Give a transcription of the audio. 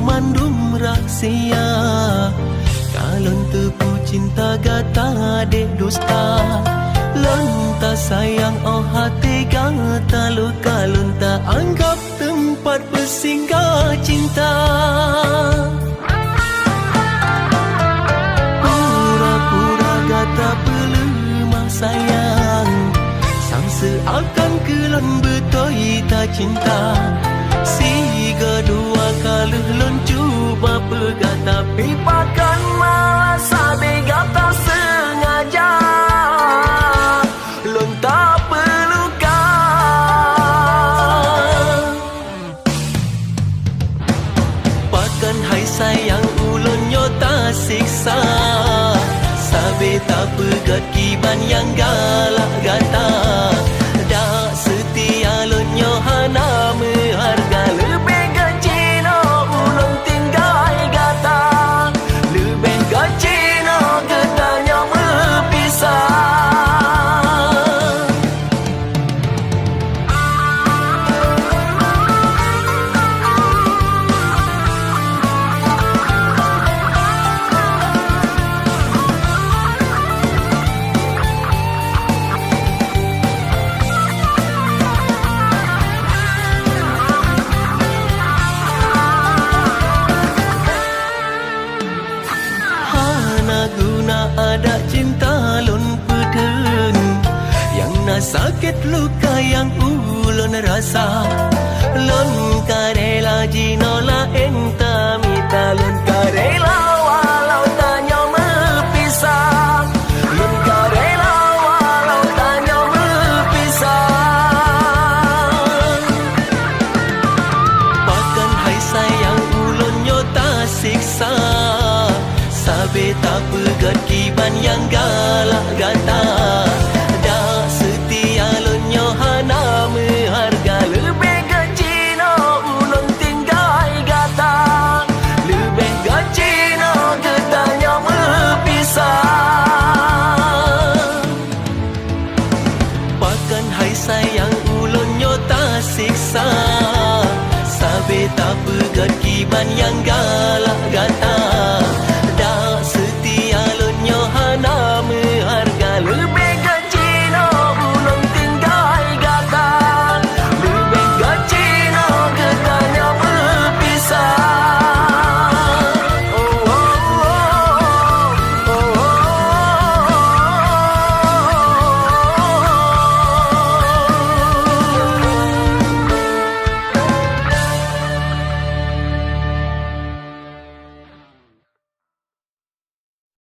mandum rahsia. Kalon tepu cinta gata dek dusta. Lonta sayang oh hati gata luka. Lonta anggap tempat bersinggah cinta. Pura-pura gata pelemah sayang. Sang seakan kelon betoi tak cinta. Siga dua kali lon cuba pegang tapi pakan malas sabe gata sengaja. Lon tak peluka. Pakan hai sayang ulon nyota siksa. Sabe tak pegat kiban yang galak gata. Dak setia lon nyohana meharga. Lebih gacino ulon tinggal gata. Lebih gacino getanya berpisah. Ada cinta lon peden yang na sakit luka yang ulon rasa. Lon karela jinola enta mita. Lon karela walau tanya berpisah. Lon karela walau tanya berpisah. Bahkan hai sayang ulon nyota siksa. Sabe tak pegat kiban yang galak gata. Dak setia lon nyohana meharga. Lebih gacino ulon tinggal gata. Lebih gacino getanya berpisah. Pakan hai sayang ulon nyota siksa. Sabe tak pegat kiban yang galak.